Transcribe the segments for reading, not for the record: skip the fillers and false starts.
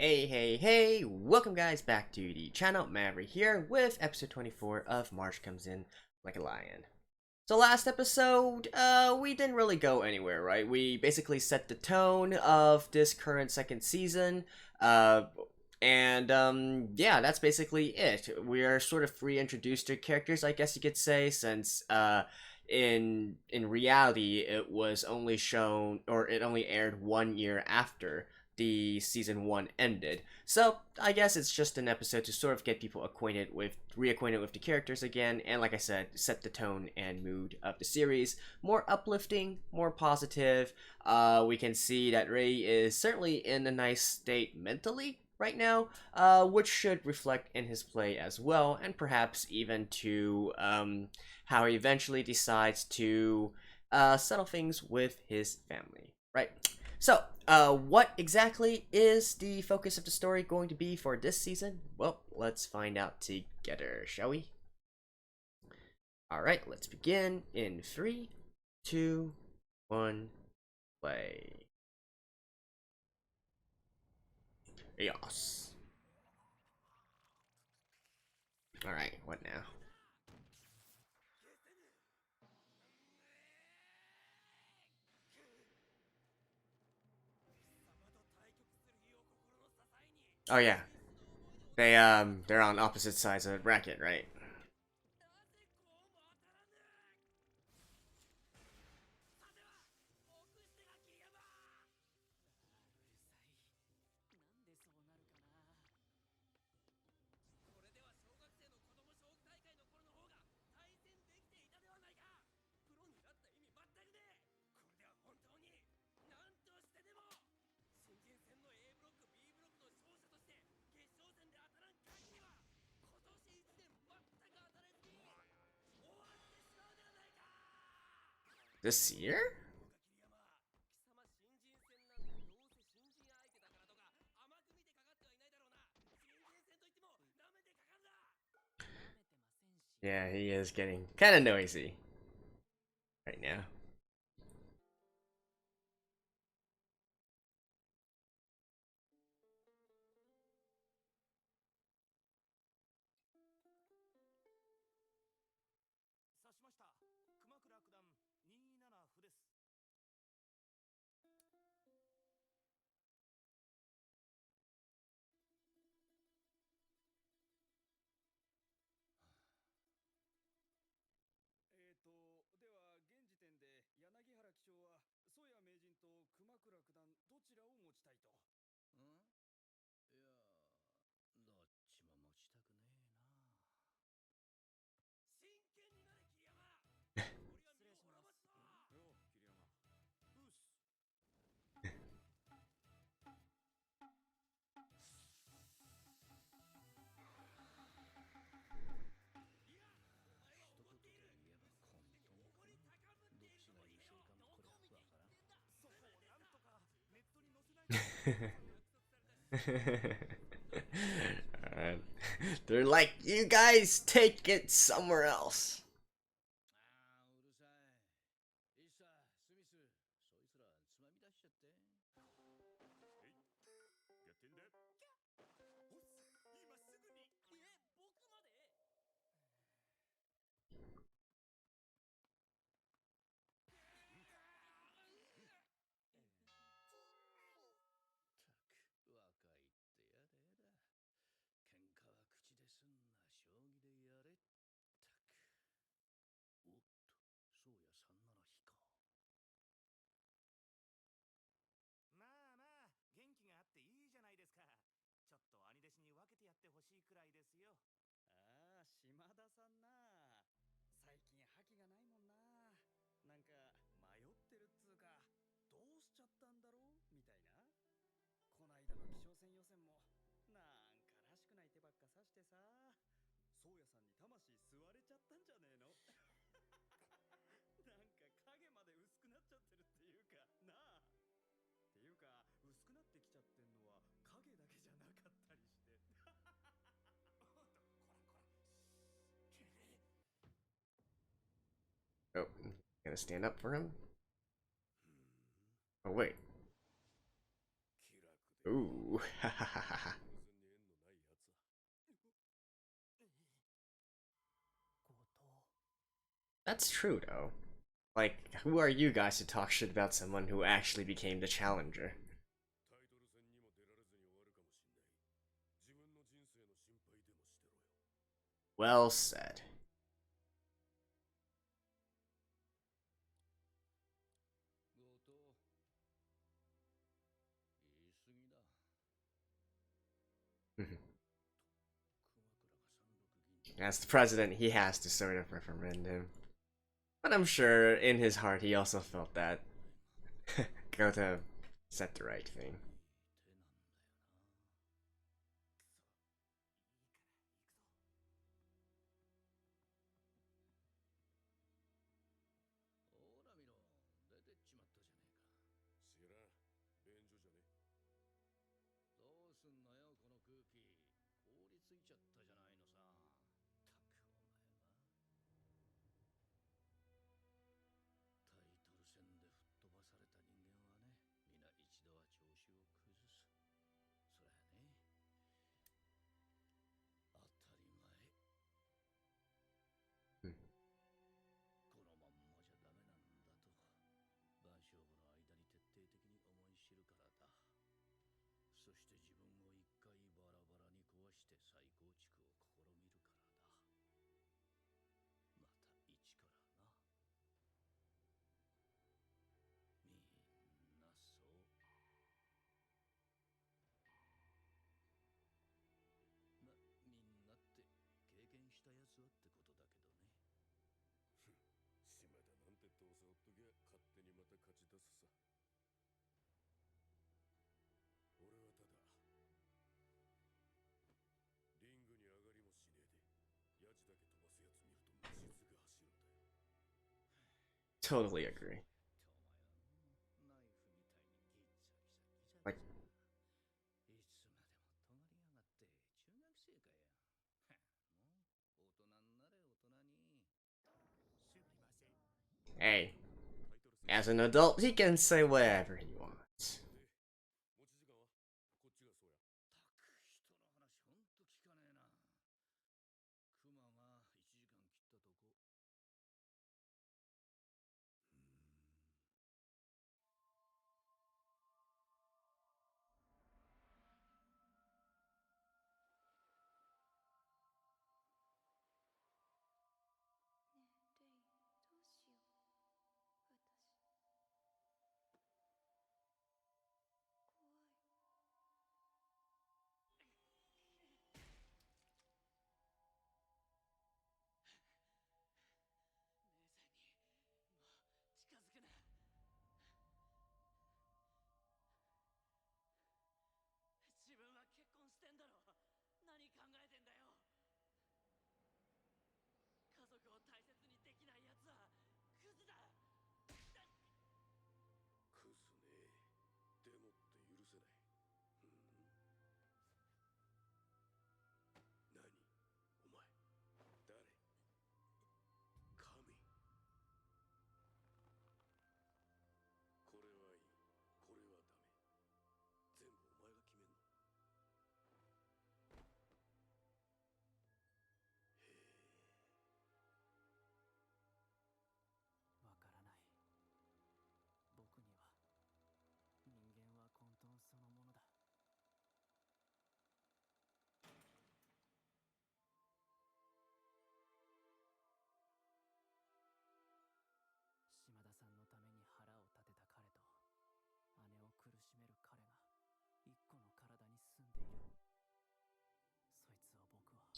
Hey, welcome guys back to the channel. Maverick here with episode 24 of March Comes In Like a Lion. So last episode, we didn't really go anywhere, right? We basically set the tone of this current second season, yeah, that's basically it. We are sort of reintroduced to characters, I guess you could say, since, in reality, it was only shown, or it only aired 1 year after the season 1 ended. So I guess it's just an episode to sort of get people reacquainted with the characters again, and like I said, set the tone and mood of the series. More uplifting, more positive. We can see that Rei is certainly in a nice state mentally right now, which should reflect in his play as well, and perhaps even to how he eventually decides to settle things with his family, right? So, what exactly is the focus of the story going to be for this season? Well, let's find out together, shall we? Alright, let's begin in 3, 2, 1, play. Yes. Alright, what now? Oh yeah. They're on opposite sides of the bracket, right? This year? Yeah, he is getting kind of noisy right now. uh, they're like, you guys take it somewhere else. Oh, gonna stand up for him? Oh, wait. Ooh. That's true, though. Like, who are you guys to talk shit about someone who actually became the challenger? Well said. As the president, he has to sort of reprimand him. But I'm sure in his heart he also felt that Goto said the right thing. Hmm. 'Totally agree. Like, hey, as an adult, he can say whatever he wants.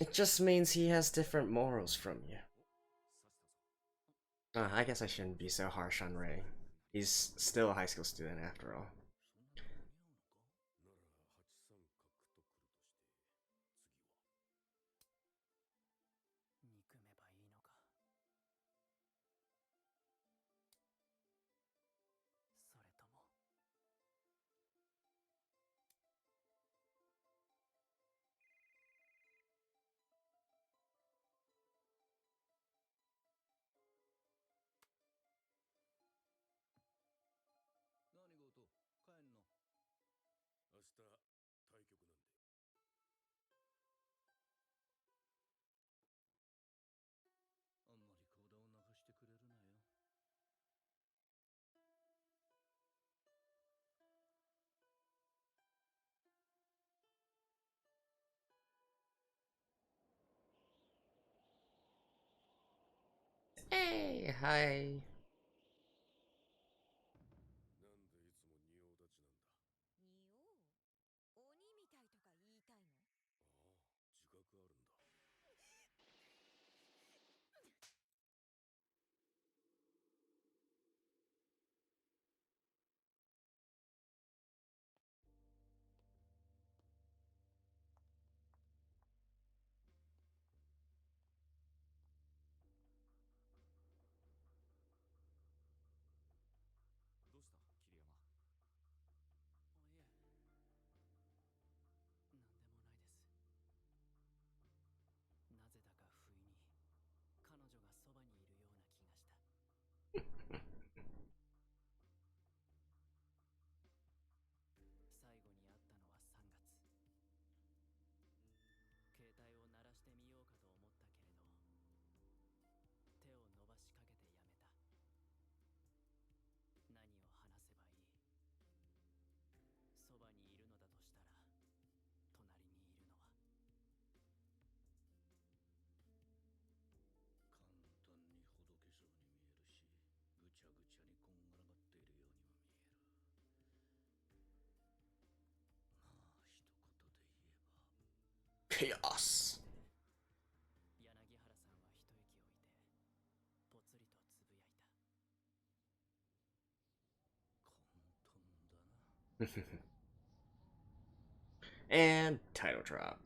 It just means he has different morals from you. I guess I shouldn't be so harsh on Ray. He's still a high school student after all. Hey, hi. chaos. 'And title drop.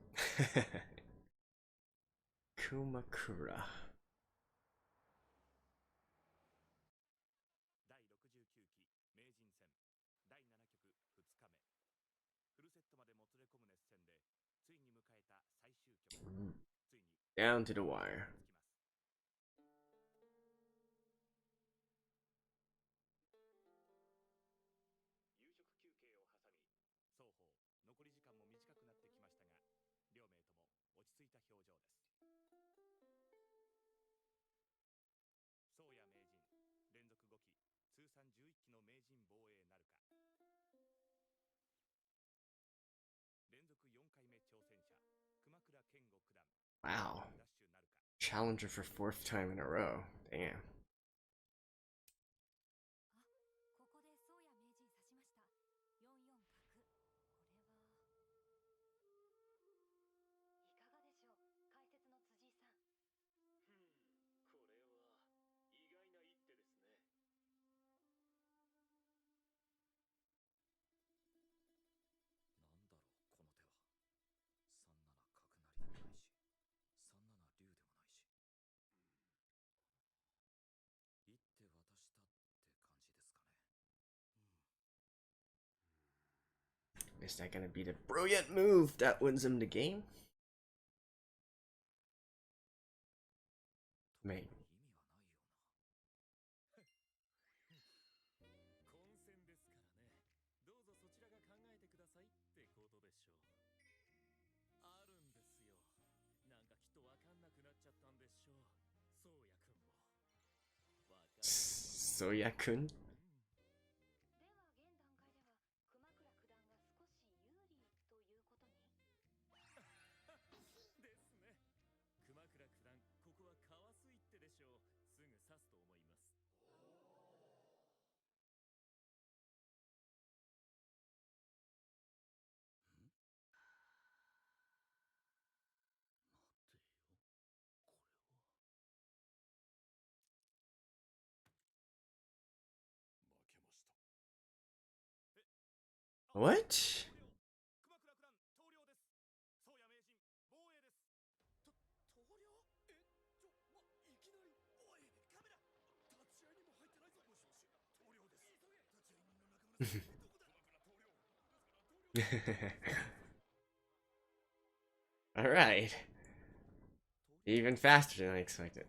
Kumakura. 第 Down to the wire. 'Wow. Challenger for 4th time in a row. Damn. Is that gonna be the brilliant move that wins him the game? Maybe. Soya-kun? What? Alright. Even faster than I expected.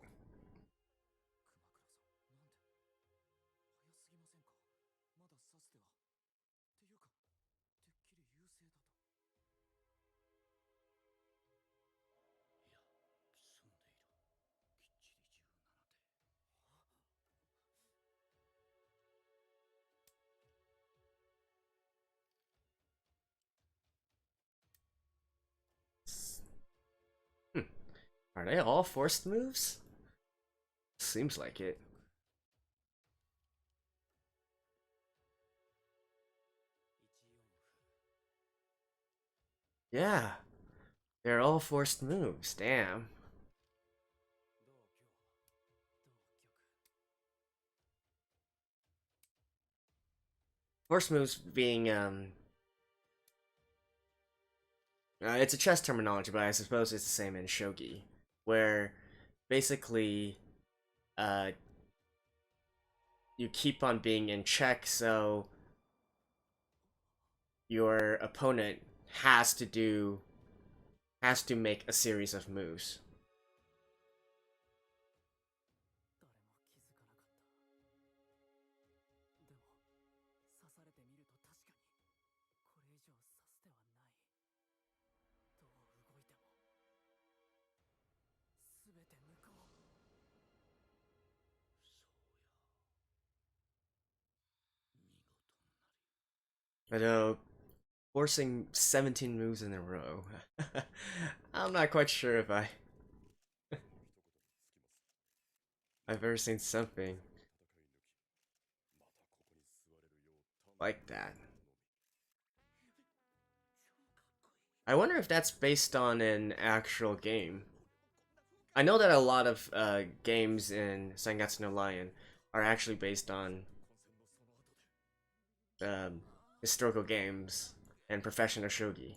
Are they all forced moves? Seems like it. Yeah, they're all forced moves. Damn. Forced moves being it's a chess terminology, but I suppose it's the same in shogi, where basically uh you keep on being in check, so your opponent has to do has to make a series of moves. Although forcing 17 moves in a row, I'm not quite sure if I've ever seen something like that. I wonder if that's based on an actual game. I know that a lot of games in Sympathy no Lion are actually based on um, historical games and professional shogi.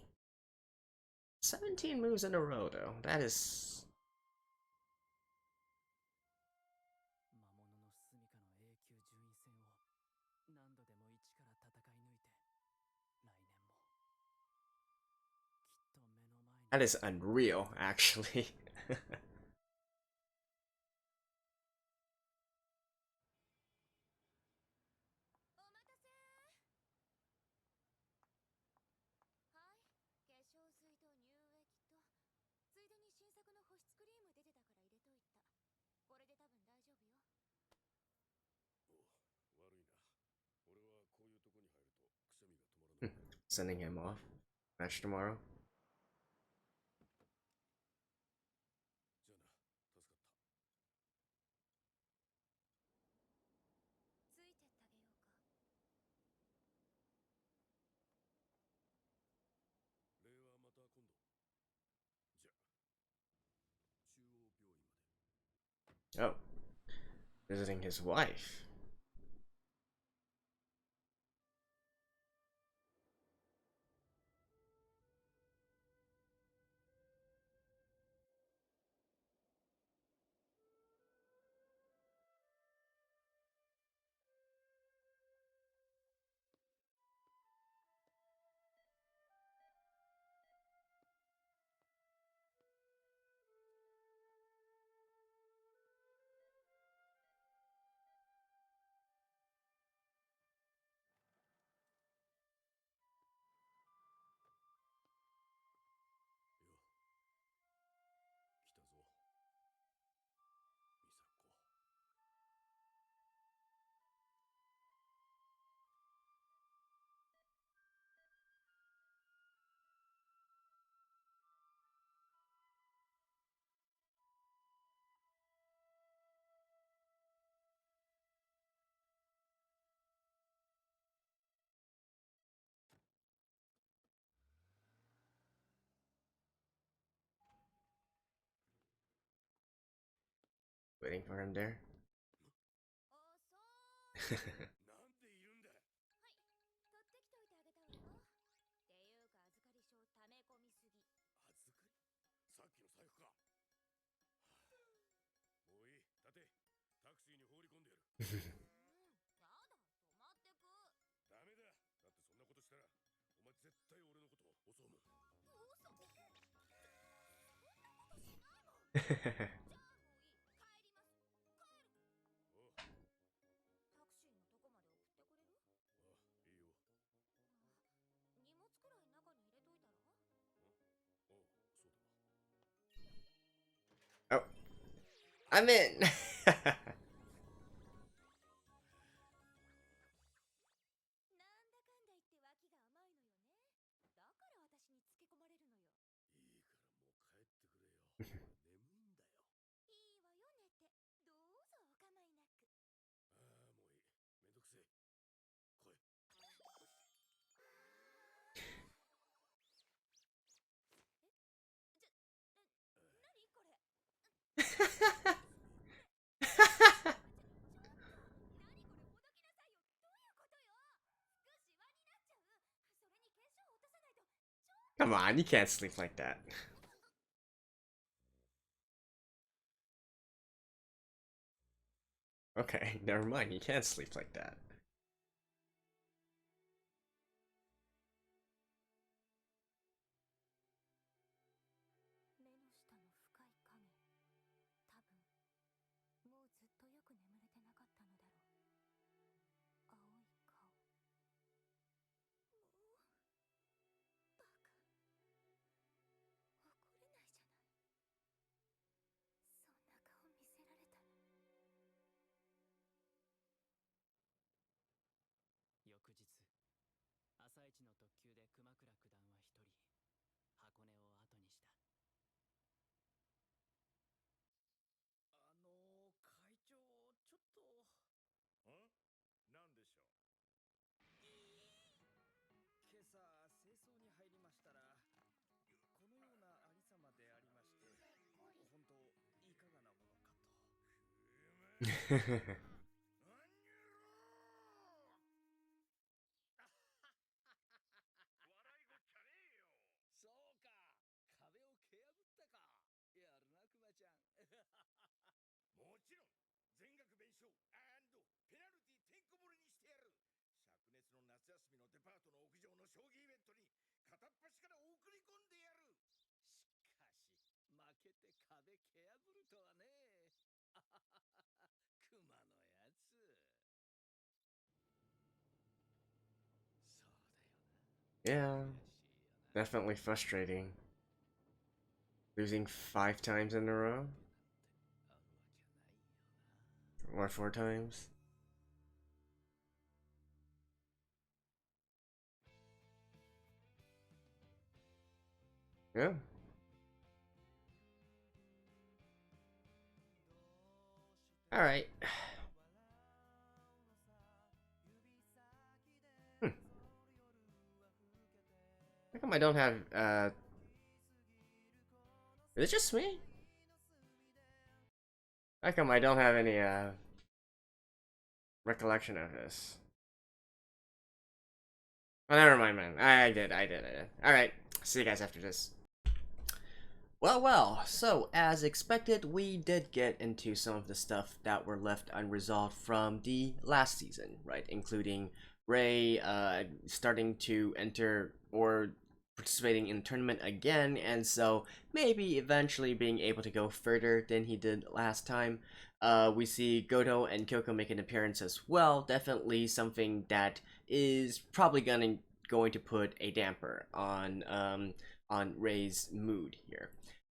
17 moves in a row, though. That is. That is unreal, actually. Sending him off. Match tomorrow. Oh, visiting his wife. Waiting for him there. Oh, I'm in. Come on, you can't sleep like that. Okay, never mind, you can't sleep like that. Yeah, definitely frustrating. Losing 5 times in a row? Or 4 times? Yeah. Alright. Hmm. How come I don't have, is it just me? How come I don't have any, recollection of this? Oh, never mind, man. I did. Alright, see you guys after this. Well, so as expected, we did get into some of the stuff that were left unresolved from the last season, right? Including Ray starting to enter or participating in the tournament again, and so maybe eventually being able to go further than he did last time. We see Gotou and Kyouko make an appearance as well. Definitely something that is probably going to put a damper on Ray's mood here.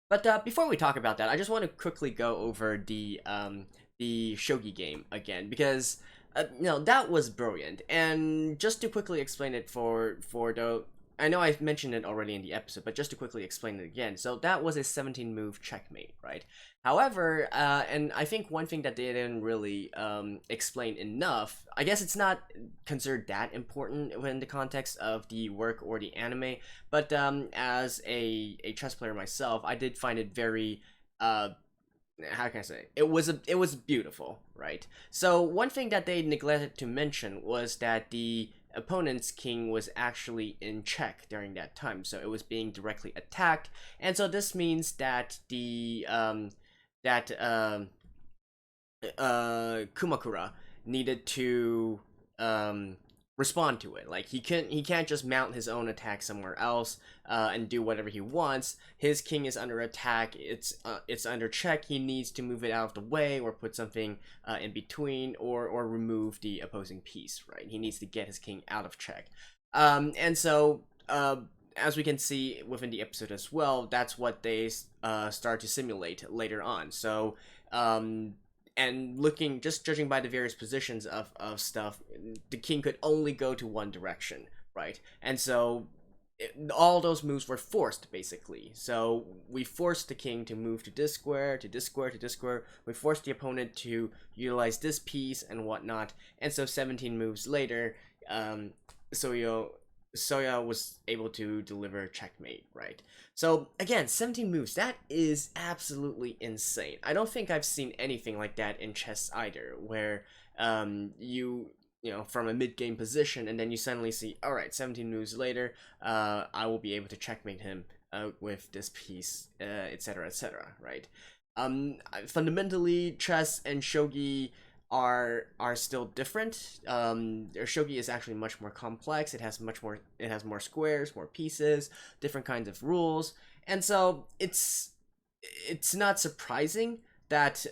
But before we talk about that, I just want to quickly go over the Shogi game again because that was brilliant. And just to quickly explain it for the I know I mentioned it already in the episode, but just to quickly explain it again. So that was a 17 move checkmate, right? However, and I think one thing that they didn't really explain enough, I guess it's not considered that important in the context of the work or the anime, but as a chess player myself, I did find it very how can I say it was beautiful, right? So one thing that they neglected to mention was that the opponent's king was actually in check during that time, so it was being directly attacked, and so this means that the that Kumakura needed to um, respond to it. Like he can't just mount his own attack somewhere else and do whatever he wants. His king is under attack. It's under check. He needs to move it out of the way or put something in between or remove the opposing piece. Right. He needs to get his king out of check. And so. As we can see within the episode as well, that's what they start to simulate later on. So and looking just judging by the various positions of stuff, the king could only go to one direction, right? And so all those moves were forced basically. So we forced the king to move to this square, to this square, to this square. We forced the opponent to utilize this piece and whatnot. And so 17 moves later, Soya was able to deliver checkmate, right? So again, 17 moves, that is absolutely insane. I don't think I've seen anything like that in chess either, where you from a mid-game position, and then you suddenly see, all right, 17 moves later, I will be able to checkmate him with this piece, etc., etc., right? Fundamentally, chess and shogi are still different. Shogi is actually much more complex. It has more squares, more pieces, different kinds of rules, and so it's not surprising that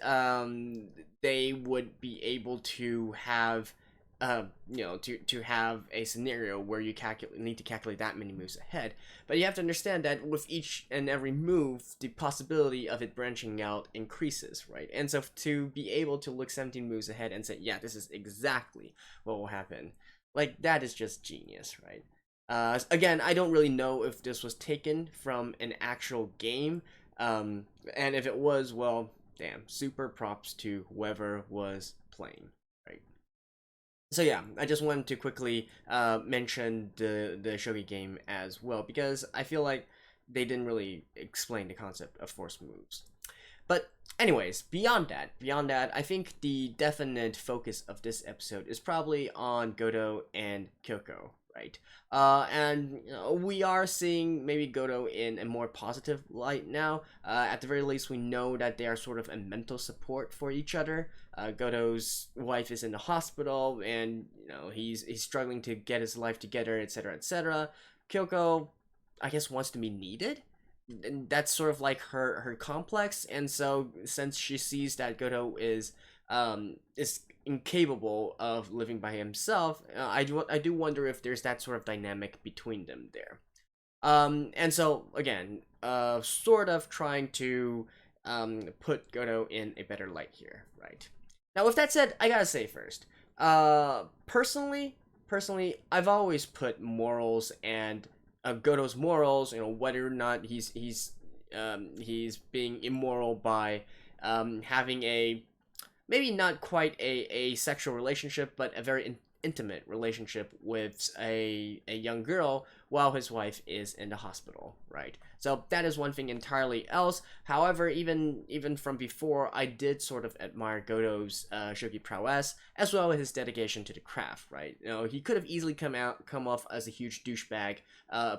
they would be able to have to have a scenario where you need to calculate that many moves ahead. But you have to understand that with each and every move, the possibility of it branching out increases, right? And so to be able to look 17 moves ahead and say, yeah, this is exactly what will happen, like, that is just genius, right? Again, I don't really know if this was taken from an actual game, and if it was, well, damn, super props to whoever was playing. So yeah, I just wanted to quickly mention the shogi game as well, because I feel like they didn't really explain the concept of force moves. But anyways, beyond that, I think the definite focus of this episode is probably on Gotou and Kyouko, right? And we are seeing maybe Gotou in a more positive light now. At the very least, we know that they are sort of a mental support for each other. Godot's wife is in the hospital, and he's struggling to get his life together, etc., etc. Kyouko, I guess, wants to be needed. And that's sort of like her complex, and so since she sees that Gotou is incapable of living by himself, I do wonder if there's that sort of dynamic between them there. And so again, sort of trying to put Gotou in a better light here, right? Now, with that said, I gotta say first, personally, I've always put morals and Godot's morals, whether or not he's being immoral by having a maybe not quite a sexual relationship, but a very intimate relationship with a young girl while his wife is in the hospital, right? So that is one thing entirely else. However, even from before, I did sort of admire Godot's shogi prowess, as well as his dedication to the craft, right? He could have easily come off as a huge douchebag,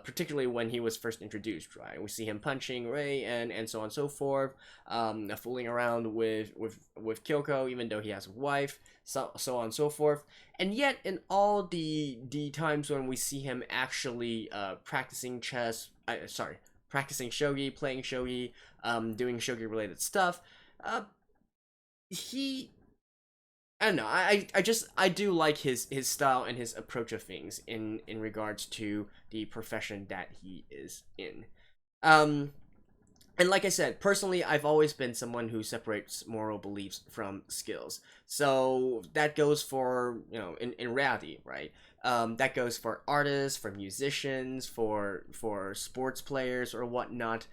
particularly when he was first introduced, right? We see him punching Rei and so on and so forth, fooling around with Kyouko, even though he has a wife, so on and so forth. And yet, in all the times when we see him actually practicing practicing shogi, playing shogi, doing shogi related stuff, he, I don't know. I do like his style and his approach of things in regards to the profession that he is in. And like I said, personally, I've always been someone who separates moral beliefs from skills. So that goes for, in reality, right? That goes for artists, for musicians, for sports players or whatnot.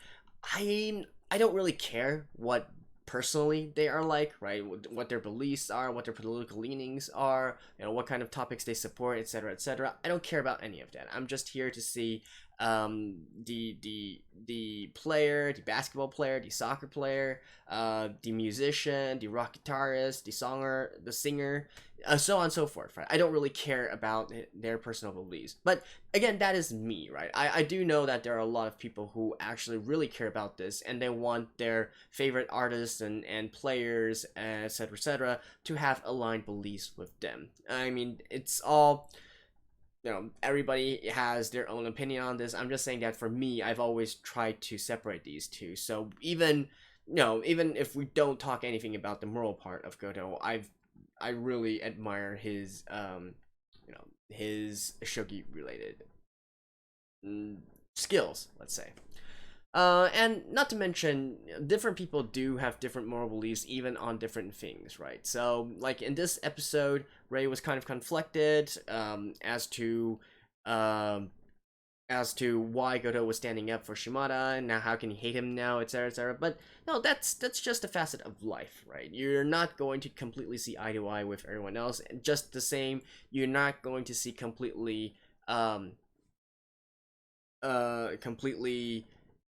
I don't really care what personally they are like, right? What their beliefs are, what their political leanings are, what kind of topics they support, etc., etc. I don't care about any of that. I'm just here to see the player, the basketball player, the soccer player, the musician, the rock guitarist, the singer, so on and so forth, right? I don't really care about their personal beliefs. But again, that is me, right? I do know that there are a lot of people who actually really care about this, and they want their favorite artists and players, etc., to have aligned beliefs with them. I mean, it's all, everybody has their own opinion on this. I'm just saying that for me, I've always tried to separate these two. So even if we don't talk anything about the moral part of Gotou, I really admire his his shogi related skills, let's say. And not to mention, different people do have different moral beliefs, even on different things, right? So, like in this episode, Rei was kind of conflicted as to why Gotou was standing up for Shimada, and now how can he hate him now, etc., etc. But no, that's just a facet of life, right? You're not going to completely see eye to eye with everyone else, and just the same, you're not going to see completely completely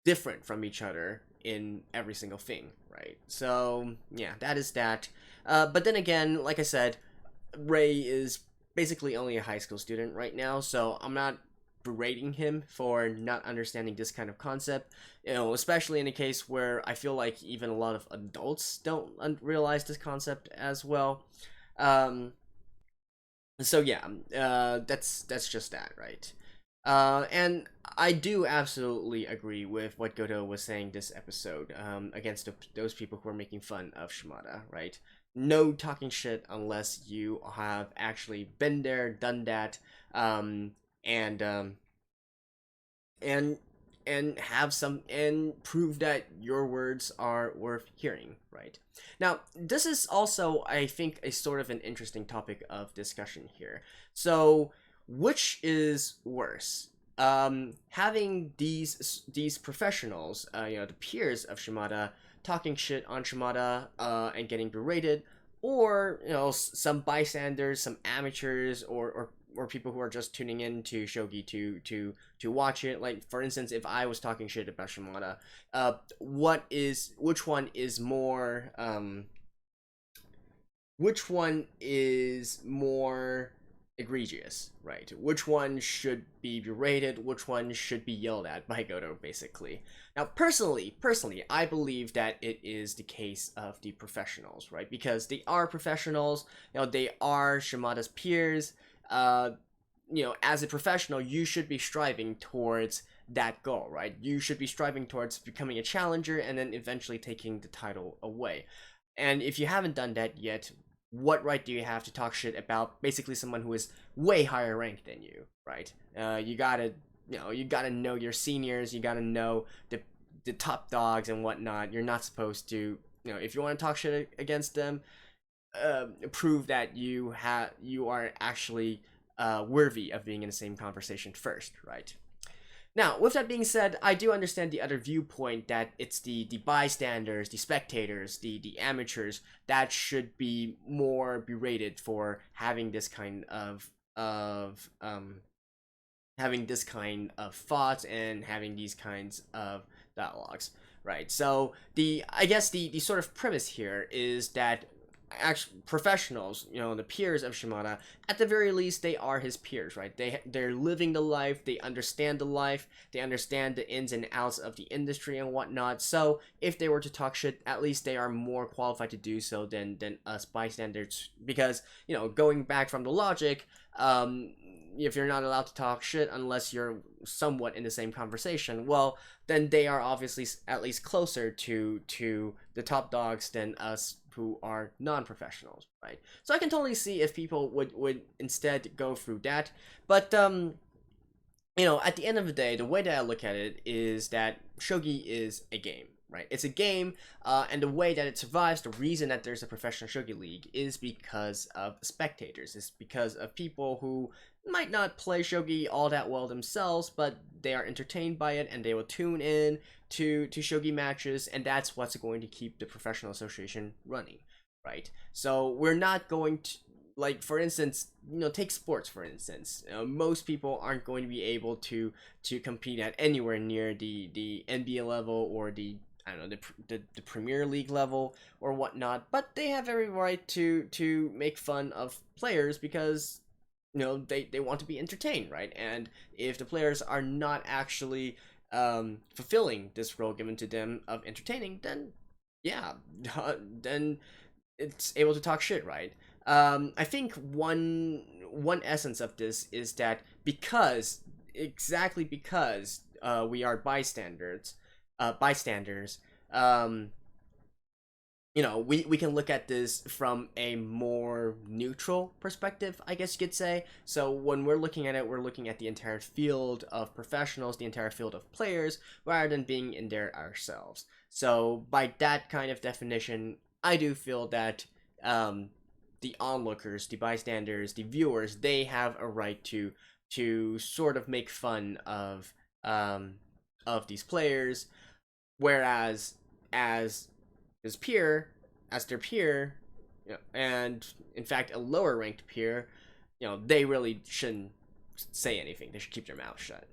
different from each other in every single thing, right? So yeah, that is that. But then again, like I said, Rei is basically only a high school student right now, so I'm not berating him for not understanding this kind of concept, especially in a case where I feel like even a lot of adults don't realize this concept as well. Um, so yeah, that's just that, right? And I do absolutely agree with what Goto was saying this episode, against those people who are making fun of Shimada, right? No talking shit unless you have actually been there, done that, and and have some and prove that your words are worth hearing, right? Now this is also, I think, a sort of an interesting topic of discussion here. So which is worse, having these professionals, the peers of Shimada, talking shit on Shimada, and getting berated, or some bystanders, some amateurs, or people who are just tuning in to Shogi to watch it. Like, for instance, if I was talking shit about Shimada, which one is more egregious, right? Which one should be berated? Which one should be yelled at by Goto, basically? Now, personally, I believe that it is the case of the professionals, right? Because they are professionals. They are Shimada's peers. As a professional, you should be striving towards that goal, right? You should be striving towards becoming a challenger and then eventually taking the title away. And if you haven't done that yet, what right do you have to talk shit about basically someone who is way higher ranked than you, right? You gotta know your seniors. You gotta know the top dogs and whatnot. You're not supposed to, if you want to talk shit against them, prove that you are actually worthy of being in the same conversation first, right? Now, with that being said, I do understand the other viewpoint that it's the bystanders, the spectators, the amateurs that should be more berated for having this kind of thoughts and having these kinds of dialogues, right? So I guess the sort of premise here is that actual professionals, the peers of Shimada, at the very least, they are his peers, right? They're living the life, they understand the life, they understand the ins and outs of the industry and whatnot. So if they were to talk shit, at least they are more qualified to do so than us bystanders. Because going back from the logic, if you're not allowed to talk shit unless you're somewhat in the same conversation, well, then they are obviously at least closer to the top dogs than us who are non-professionals, right? So I can totally see if people would instead go through that. But at the end of the day, the way that I look at it is that Shogi is a game, right? It's a game, and the way that it survives, the reason that there's a professional Shogi league is because of spectators. It's because of people who might not play Shogi all that well themselves, but they are entertained by it and they will tune in to Shogi matches, and that's what's going to keep the professional association running, right? So we're not going to, like, for instance, take sports for instance. Most people aren't going to be able to compete at anywhere near the NBA level or the, I don't know, the Premier League level or whatnot, but they have every right to make fun of players because they want to be entertained, right? And if the players are not actually fulfilling this role given to them of entertaining, then yeah, then it's able to talk shit, right? I think one essence of this is that exactly because we are bystanders, we can look at this from a more neutral perspective, I guess you could say. So when we're looking at it, we're looking at the entire field of professionals, the entire field of players, rather than being in there ourselves. So by that kind of definition, I do feel that the onlookers, the bystanders, the viewers, they have a right to sort of make fun of these players, whereas as their peer, and in fact a lower ranked peer, they really shouldn't say anything. They should keep their mouth shut.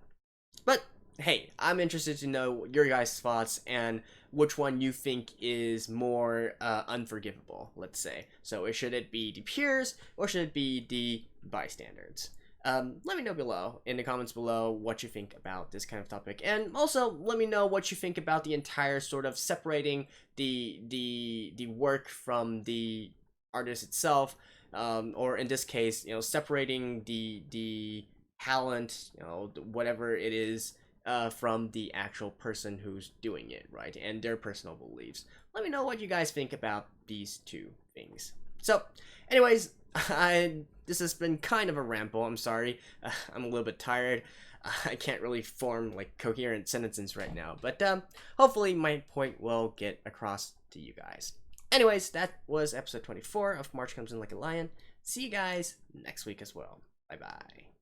But hey, I'm interested to know your guys' thoughts and which one you think is more unforgivable, let's say. So should it be the peers or should it be the bystanders? Let me know below in the comments below what you think about this kind of topic, and also let me know what you think about the entire sort of separating the work from the artist itself, or in this case, separating the talent, whatever it is, from the actual person who's doing it, right, and their personal beliefs. Let me know what you guys think about these two things. So, anyways, this has been kind of a ramble. I'm sorry. I'm a little bit tired. I can't really form like coherent sentences right now, but hopefully my point will get across to you guys. Anyways, that was episode 24 of March Comes In Like a Lion. See you guys next week as well. Bye bye.